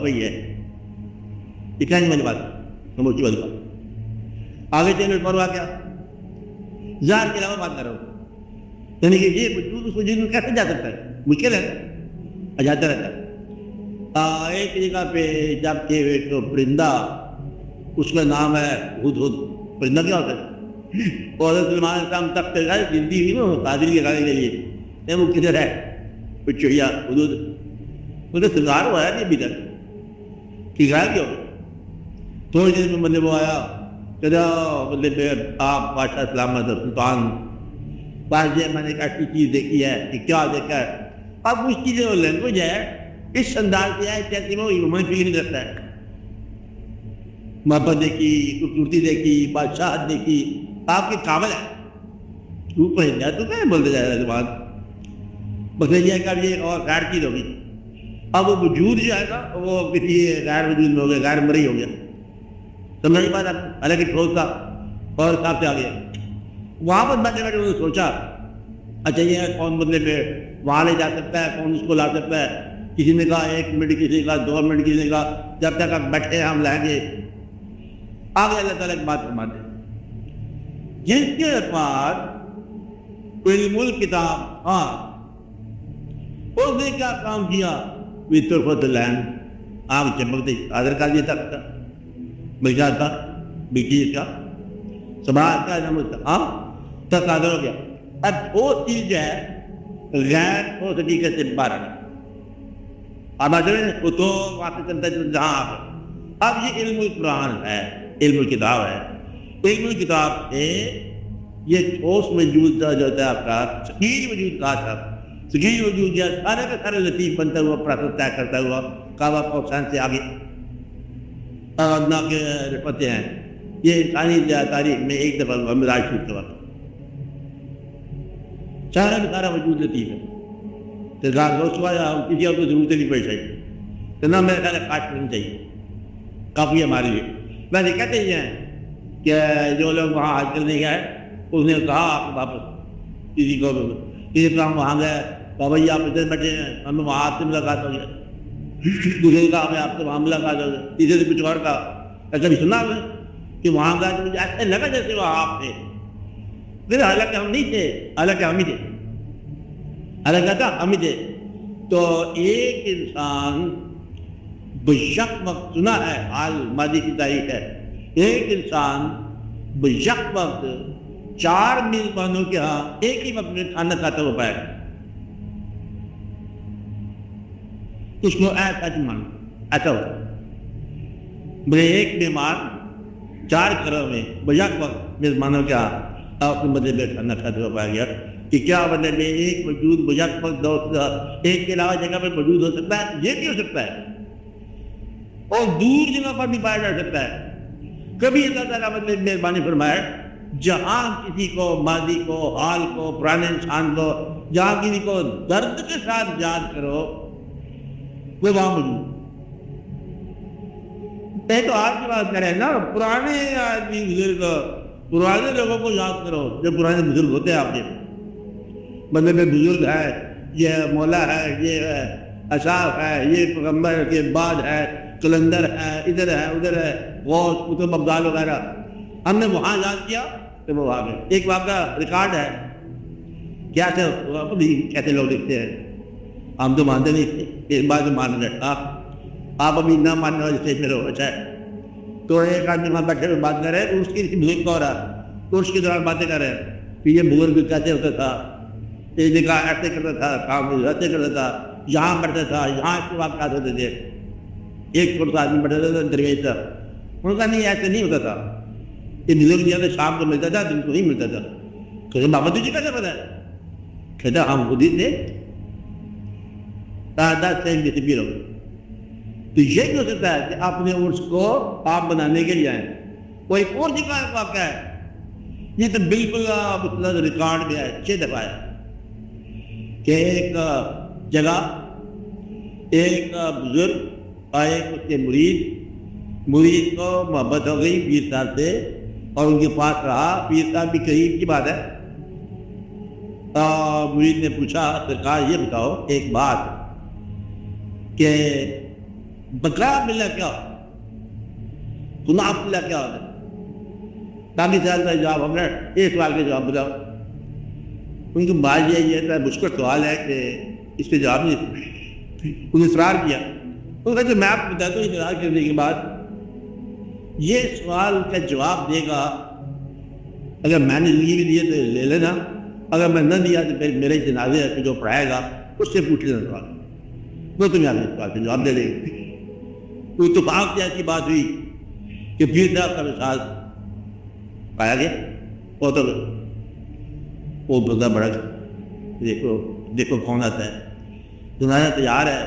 وہی ہے. یہ کہنے والی بات سمجھتی والی بات. آگے چلے پروا کیا ظاہر کے علاوہ بات کر رہا ہوں. یعنی کہ یہ وجود اس وجود میں کیسے جا سکتا ہے؟ مشکل ہے نا، جاتا رہتا ہے. ایک جگہ پہ جب کہ ایک پرندہ اس کا نام ہے ہدہد. پرندہ کیا ہوتا ہے؟ اور حضرت سلیمان علیہ السلام تخت پہ زندگی ہوئی نا قادری کے گانے کے لیے، وہ کدھر ہے؟ کچھ چڑیا ہدہد مجھے سرکار ہوا ہے نہیں ابھی تک کہ غائب کیا ہو. تھوڑی دیر میں مطلب وہ آیا کہ مطلب آپ بادشاہ سلامت سلطان بادشاہ میں نے ایک ایسی چیز دیکھی ہے کہ کیا دیکھا ہے. اب اس چیز جو لینگویج ہے اس انداز سے ہے کہتے ہیں وہ میں فکر نہیں کرتا ہے. محبت دیکھی، خوبصورتی دیکھی، بادشاہت دیکھی، آپ کے قابل ہے. تو پہنچا تو کیا بولتے جا رہا ہے زبان بس یہ کر یہ اور غیر چیز ہوگی. اب وہ وجود جو ہے نا وہ کسی غیر وجود میں ہو گیا، غیر مرئی ہو گیا. سمجھ نہیں پاتا حالانکہ ٹھوس تھا اور صاحب سے آ گیا. وہاں پر بیٹھے بیٹھے انہوں نے سوچا اچھا یہ کون مطلب وہاں لے جا سکتا ہے، کون اس کو لا سکتا ہے. کسی نے کہا 1 منٹ، کسی نے کہا 2 منٹ، کسی نے کہا جب تک آپ بیٹھے ہم لائیں گے. آگے اللہ تعالیٰ ایک بات فرماتے ہیں جس کے بعد علم الکتاب اس نے کیا کام کیا؟ طرفت العین آنکھ چمکتے قادر کر دیا تھا بچا تھا بیٹی کا سبھال کا تک قادر ہو گیا. اب وہ چیز جو ہے غیر ہو حقیقت سے باہر آ اب وہ تو واقع چلتا ہے جہاں آپ. اب یہ علم القرآن ہے، علم الکتاب ہے. علم الکتاب ہے یہ ٹھوس وجود جو ہوتا ہے آپ کا ثقیل وجود کہا تھا. ثقیل وجود جو سارے کا سارے لطیف بنتا ہوا پراسس طے کرتا ہوا کعبہ پاکستان سے آگے اللہ کے رفتے ہیں. یہ انسانی تاریخ میں ایک دفعہ ہوا معراج شریف کے وقت. سارا کا سارا وجود لطیف ہے. سرکار دوست ہوا یا کسی اور کو ضرورت نہیں پیش آئی تو نہ میرے خیال ہے کاٹ کرنی چاہیے کافی ہمارے لیے. ویسے کہتے ہی ہیں کہ جو لوگ وہاں حج کرنے گئے اس نے کہا آپ واپس کسی کو کسی طرح وہاں گئے بابا جی آپ ادھر بیٹھے ہیں ہمیں وہاں آپ سے ملاقات ہو گیا. دوسرے نے کہا ہمیں آپ سے وہاں ملاقات ہو گیا. تیسرے سے کچھ اور کہا ایسا بھی سنا ہمیں کہ وہاں گئے تو مجھے ایسا لگا جیسے وہ آپ تھے. پھر حالانکہ ہم نہیں تھے، حالانکہ ہم ہی تھے، حالانکہ تھا ہم ہی تھے. تو ایک انسان بشک وقت سنا ہے حال ماضی کی تاریخ ہے. ایک انسان بشک وقت 4 میزبانوں کے ہاں ایک ہی وقت میں کھانا کھاتا ہوا پائے. اس کو ایسا مان ایسا ہوتا بولے ایک بیمار 4 گھروں میں بشک وقت میزبانوں کے ہاں اپنے مدد میں کھانا کھاتے ہوا پایا گیا. کہ کیا مطلب میں ایک موجود بشک وقت دوست ایک کے علاوہ جگہ پہ موجود ہو سکتا ہے؟ یہ بھی ہو سکتا ہے اور دور جگہ پر بھی پایا جا سکتا ہے. کبھی اللہ تعالیٰ مطلب مہربانی فرمائے جہاں کسی کو ماضی کو حال کو پرانے انسان کو جہاں کسی کو درد کے ساتھ یاد کرو وہ وہاں موجود. میں تو آپ کی بات کریں نا پرانے آدمی بزرگ پرانے لوگوں کو یاد کرو جو پرانے بزرگ ہوتے ہیں آپ کے مطلب بزرگ ہے، یہ مولا ہے، یہ اشاف ہے، یہ پیغمبر کے بعد ہے، کلندر ہے، ادھر ہے ادھر ہے، غوث قطب ابدال وغیرہ. ہم نے وہاں یاد کیا تو وہ آ گئے. ایک واقعہ ریکارڈ ہے کیا تھے کہتے لوگ لکھتے ہیں ہم تو مانتے نہیں تھے ایک بات مان گئے. آپ ابھی نہ ماننے والے اسٹیج میں رہو. اچھا ہے تو ایک آدمی وہاں بیٹھے ہوئے بات کر رہے ہیں اس کی بزرگ کو ہو رہا تو اس کے دوران باتیں کر رہے ہیں کہ یہ بزرگ کیسے ہوتا تھا، یہ نکاح ایسے کرتا تھا، کام ایسے کرتا تھا، یہاں بیٹھتا تھا، یہاں اس کے واقعات ہوتے تھے. ایک چھوٹا آدمی بیٹھتا تھا درویش تھا. انہوں نے کہا نہیں ایسے نہیں ہوتا تھا، یہ بزرگ جو ہے شام کو ملتا تھا دن کو نہیں ملتا تھا. کہتے بابا تجھے کیسے پتا ہے؟ کہتا ہم خود ہی تھے بھی ہو. تو یہ کیا ہو سکتا ہے کہ اپنے عرس کو آپ بنانے کے لیے آئیں. وہ ایک اور جگہ واقعہ ہے یہ تو بالکل مطلب ریکارڈ میں ہے 6 دفعہ ہے کہ ایک جگہ ایک بزرگ اور ایک اس کے مرید کو محبت ہو گئی پیر صاحب سے اور ان کے پاس رہا. پیر صاحب بھی قریب کی بات ہے. مرید نے پوچھا سرکار یہ بتاؤ ایک بات کہ بقا ملنا کیا ہوتا ہے؟ گناہ ملنا کیا ہوتا ہے؟ باقی سوال کا جواب ہم نے ایک سوال کا جواب بتاؤ. ان کی بات یہ تھا مشکل سوال ہے کہ اس پہ جواب نہیں. انہوں نے اصرار کیا. انہوں نے کہا میں آپ کو بتاتا ہوں اصرار کرنے کے بعد یہ سوال کا جواب دے گا اگر میں نے لیے بھی دیے تو لے لینا, اگر میں نہ دیا تو پھر میرے جنازے پہ جو پڑھائے گا اس سے پوچھ لینا سوال, وہ تمہیں آپ اس بات کا جواب دے دے گی. تو اتفاق سے ایسی بات ہوئی کہ پیر صاحب کا مثال پایا گیا. وہ تو وہ بندہ بڑا دیکھو دیکھو کون آتا ہے, جنازہ تیار ہے,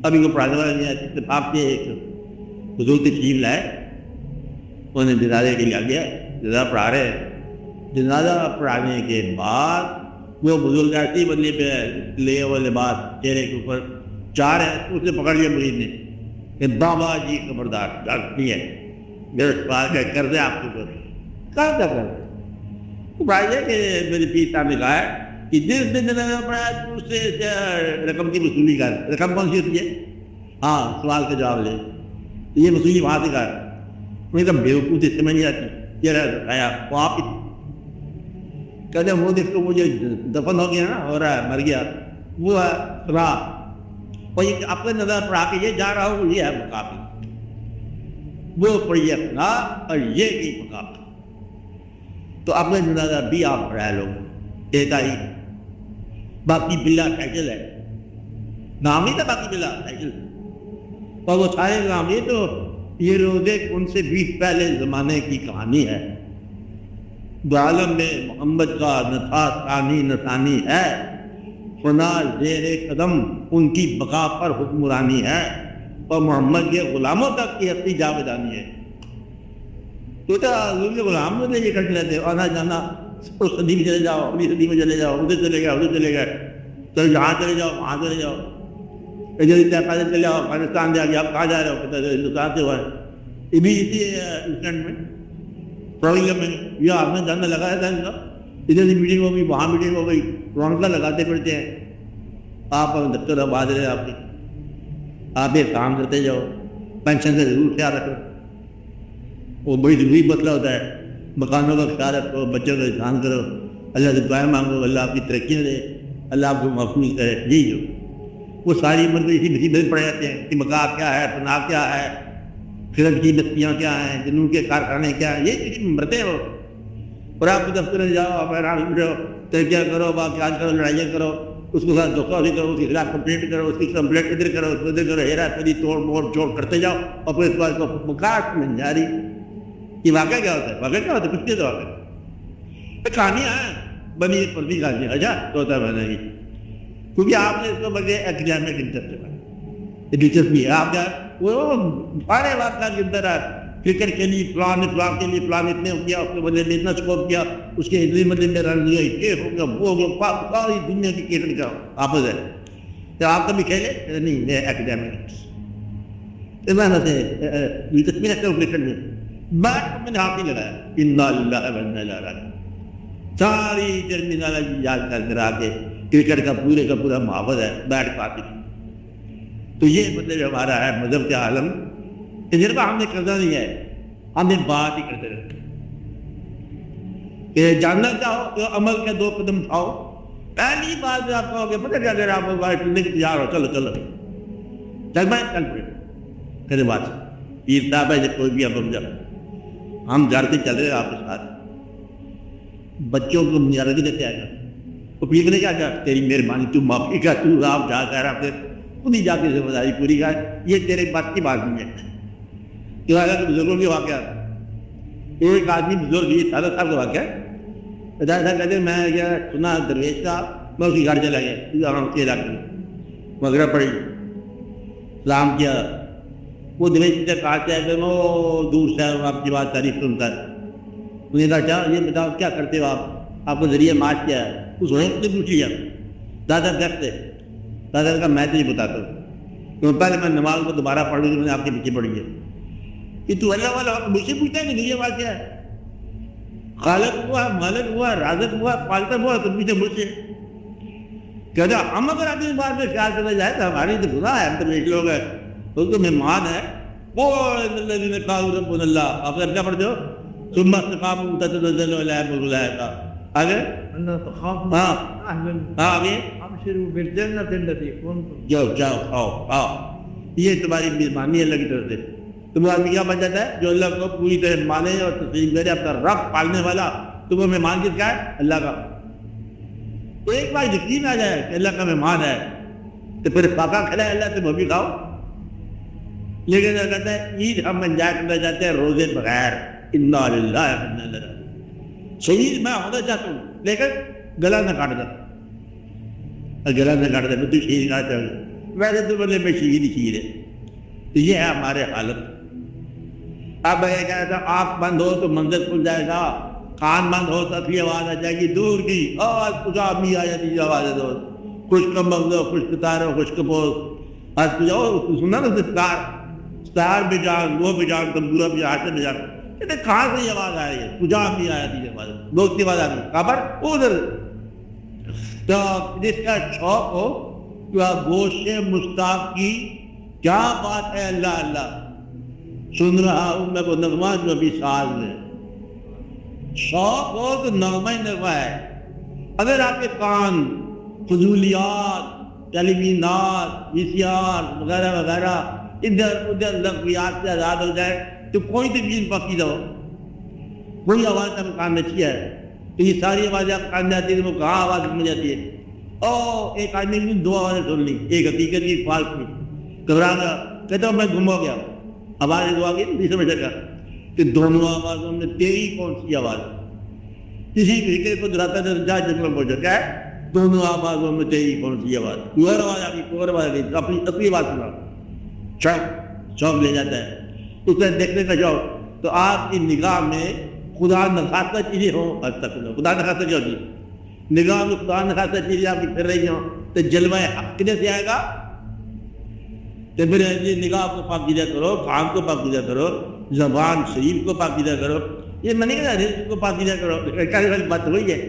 ابھی کو پڑھانے والا نہیں ہے. اتفاق سے ایک بزرگ تشریف لائے, انہوں نے جنازے کے لیے آ گیا, جنازہ پڑھا رہے. جنازہ پڑھانے کے بعد وہ بزرگ ایسی بندے پہ لے والے بات چہرے کے اوپر چار ہے, اس نے پکڑ لیا مریض نے کہ بابا جی خبردار ڈاکٹر ہے میرے سوال کر دیں آپ کے اوپر. کہاں کر رہے بھائی کہ میرے پیر صاحب نے کہا ہے کہ جس دن جنازہ پڑھا تو اس سے رقم کی وصولی کر. رقم کون سی ہوتی ہے؟ ہاں سوال کا جواب لے. یہ وصولی وہاں سے کر. انہیں کہا بیوقوف سے سمجھ نہیں آتی. یہ آیا وہ آپ کہتے وہ دیکھ تو مجھے دفن ہو گیا نا, ہو رہا ہے مر گیا, وہ ہے راہ اور یہ اپنے نظر پڑھا کے یہ جا رہا ہوں یہ ہے مقابل, وہ پڑھیے اپنا اور یہ بھی مقابل. تو اپنے نظر بھی آپ پڑھا لوگ دیتا ہی. باقی بلا ٹائٹل ہے, نام ہی تھا باقی بلا ٹائٹل, اور وہ سارے نام یہ تو یہ روزے ان سے بھی پہلے زمانے کی کہانی ہے. عالم میں محمد کا نہ تھا ثانی نہ ثانی ہے, سنا زیر قدم ان کی بقا پر حکمرانی ہے, اور محمد کے غلاموں تک کی اپنی جاویدانی ہے. تو غلام نے یہ کر لیتے آنا جانا, اس صدی میں چلے جاؤ, اگلی صدی میں چلے جاؤ, ادھر چلے گئے ادھر چلے گئے, تو یہاں چلے جاؤ وہاں چلے جاؤ, ادھر چلے جاؤ پاکستان جا کے آپ کہاں جا رہے ہو, ہندوستان سے ہوا ہے. یہ بھی اسی انسٹنٹ میں پرابلم میں یہ آپ نے جاننا لگایا تھا ان کا, ادھر سے میٹنگ ہو گئی وہاں میٹنگ ہو گئی, رونقیں لگاتے پڑتے ہیں. آپ دفتر آباد رہے آپ کے, آپ یہ کام کرتے جاؤ, پینشن سے ضرور خیال رکھو, وہ بڑی ضروری مسئلہ ہوتا ہے. مکانوں کا خیال رکھو, بچوں کا دھیان کرو, اللہ سے دعائیں مانگو, اللہ آپ کی ترقیاں دے, اللہ آپ کو محفوظ کرے. یہی جو وہ ساری عمر کو اسی مصیبت پڑے جاتے ہیں کہ مقام کیا ہے, تناؤ کیا ہے, فرق کی بستیاں کیا ہیں, جنون کے کارخانے کیا ہیں, یہ مرتے ہو. اور آپ کو دفتر میں جاؤ, آپ آرام کرو, ترقیاں کرو, واقعات کرو, لڑائیاں کرو, اس کے ساتھ دھوکہ بھی کرو, اس کے خلاف کمپلینٹ کرو, اس کی کمپلینٹ ادھر کرو, ادھر کرو, ہیرا پھیری توڑ موڑ جوڑ کرتے جاؤ, اور پھر اس بات کو مکاٹ میں جاری. یہ واقعہ کیا ہوتا ہے؟ واقعہ کیا ہوتا ہے؟ کچھ نہیں. تو واقعہ کہانیاں ہیں بنی پردی کہانیاں اچھا ہوتا ہے بنا یہ, کیونکہ آپ نے اس کو بغیر ایکڈیمک انٹرسٹ دلچسپی ہے. آپ کا وہ سارے واقعات کے اندر کرکٹ کے لیے پلان کے لیے پلان اتنے ہو گیا, اس کے بدلے میں اتنا اسکور کیا, اس کے اتنے بدلے میں رن لیا, یہ ہو گیا وہ ہو گیا, ساری دنیا کی کرکٹ کا آپس ہے. تو آپ کبھی کھیلے نہیں؟ میں ایکڈیمک محنت ہے دلچسپی رکھتا ہوں کرکٹ میں. بیٹ کو میں نے ہاتھ نہیں لگایا, انا للہ و انا الیہ راجعون, ساری ٹرمینالوجی یاد کر کرا کے کرکٹ کا پورا محاورہ ہے بیٹ پاتی. تو یہ مطلب ہمارا ہے مذہب کا عالم, تجربہ ہم نے کرنا نہیں ہے, ہم نے بات ہی کرتے رہتے کہ جاننا چاہو تو عمل کے 2 قدم اٹھاؤ. پہلی بات آپ کہو گے پتہ کیا اگر آپ چلنے کے تیار ہو, چلو چل میں چل پڑے. پھر بات پیر صاحب ہے کوئی بھی اب جب ہم گھر سے چل رہے آپ کے ساتھ, بچوں کو مجھے دیتے آئے گا, تو پیر نے کیا کہا تیری مہربانی, تو معافی کا, تو آپ جا کر آپ خود ہی جا کے ذمہ داری پوری کر, یہ تیرے بات کی بات نہیں ہے. کہ بزرگوں کے واقعات, ایک آدمی بزرگ یہ سادہ صاحب کا واقعہ ہے. صاحب کہتے ہیں میں کیا سنا درویش صاحب, میں اس کی گھر چلا گیا اس کے علاقے میں, مغرب پڑی, سلام کیا. وہ درویش سے کہتے ہیں کہ وہ دور سے آپ کی بات تعریف سنتا ہے. انہیں کہا اچھا یہ بتاؤ کیا کرتے ہو آپ کو ذریعہ مارچ کیا ہے؟ اس نے پوچھ لیا دادا کیسے. دادا کا میں تجھے بتاتا ہوں, کیوں پہلے میں نماز کو دوبارہ پڑھ لی, میں نے آپ کے پیچھے پڑھی ہے کہ تو اللہ والا مجھ سے پوچھتا ہے کہ ذریعہ مارچ کیا ہے؟ خالق ہوا, مالک ہوا, رازق ہوا, پالتا ہوا, تو پیچھے مجھ سے کہتا ہم اگر اپنی بات میں خیال کرنا جائے تو ہماری تو گناہ ہے, ہم تو بیچ لوگ ہیں, وہ تو مہمان ہے. الذین قالوا ربنا اللہ. آپ کیا پڑھتے ہو؟ ثم استقاموا تتنزل علیہم الملائکہ. آگے ألا تخافوا ہاں أهلا آگے أبشروا بالجنة التي كنتم. جاؤ آؤ. یہ تمہاری مہربانی ہے اللہ کی طرف سے. تمہارا آدمی کیا بن جاتا ہے؟ جو اللہ کو پوری طرح مانے اور تسلیم کرے. اپنا رب پالنے والا. تمہیں مہمان کس کا ہے؟ اللہ کا. تو ایک بار یقین آ جائے کہ اللہ کا مہمان ہے تو پھر پاکا کھلائے اللہ سے وہ بھی کھاؤ. لیکن کیا کہتا ہے عید ہم انجوائے کرنا چاہتے ہیں روزے بغیر. انا للہ و انا الیہ راجعون. شہید میں ہونا چاہتا ہوں لیکن گلا نہ کاٹ دے. گلا نہ کاٹ دے میں تو شہید کا چاہوں گا. ویسے تو بولے میں شہید ہی شہید ہے. تو یہ ہے ہمارے حالت. اب یہ کہہ رہا تھا آنکھ بند ہو تو منظر کھل جائے گا. کان بند ہو تو اصلی آواز آ جائے گی دور کی. آج کچھ آدمی آ جاتی ہے آواز دو. خشک مغزو خشک تارو خشک پوز. آج کچھ سنا نا ستار بھی جان وہ بھی جان تمبورا بھی آتے بھی جان. کہاں سے یہ آواز آ رہی ہے؟ کچھ آدمی آ جاتی ہے آواز. دوست کی آواز آ رہی ہے خبر ادھر. تو جس کا شوق ہو کہ گوشت مشتاق کی کیا بات ہے اللہ اللہ سن رہا ہوں میں وہ نغمہ جو ابھی ساز ہے. شوق ہو تو نغمہ ہی نغمہ ہے. اگر آپ کے کان فضولیات ٹیلیویژنات ویسیار وغیرہ وغیرہ ادھر ادھر لغویات سے آزاد ہو جائے تو کوئی تو دین پاکیزہ ہو. کوئی آواز آپ کان میں اچھی ہے تو یہ ساری آوازیں آپ کان میں آتی ہے. وہ کہاں آواز سمجھ جاتی ہے؟ ایک آدمی نے دو آوازیں سن لی. ایک حقیقت کی فالس کی. گھبرا گیا کہتا ہوں میں گم ہو گیا. آواز دو آگے نہیں سمجھ سکا کہ دونوں آوازوں میں تیری کون سی آواز. کسی فکر کو دلاتا ہے جا جنگل پہنچا کیا ہے دونوں آوازوں میں تیری کون سی آواز. کوئی آواز آ گئی کوئی آواز آ گئی اپنی اپنی آواز سنا. شوق لے جاتا ہے اسے دیکھنے کا شوق. تو آپ کی نگاہ میں خدا نخواستہ چیزیں ہوں. خدا نخواستہ کیا ہوتی ہے؟ نگاہ میں خدا نخواستہ چیزیں آپ کی پھر رہی ہوں تو جلوہ حق کدھر سے آئے گا؟ تو پھر نگاہ کو پاکیزہ کرو, کان کو پاکیزہ کرو, زبان شریف کو پاکیزہ کرو. یہ میں نے کہا رزق کو پاکیزہ کرو. بات وہی ہے.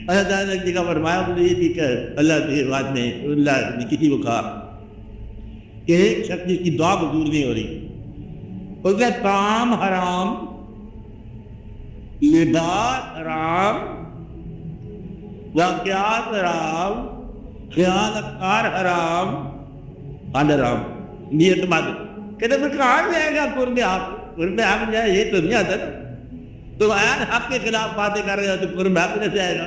اللہ تعالیٰ نے جگہ فرمایا یہ بھی کہ اللہ کے بات میں اللہ نے کسی کو کہا کہ ایک شخص کی دعا منظور نہیں ہو رہی. اس کا طعام حرام, لباس حرام, واقعات حرام, خیانت کار حرام, حرام. نیت مت کہتے پھر کہاں سے آئے گا قرب حق؟ قرب حق جائے یہ تو نہیں آتا نا. تو حق کے خلاف باتیں کر رہے ہو تو قرب حق کیسے آئے گا؟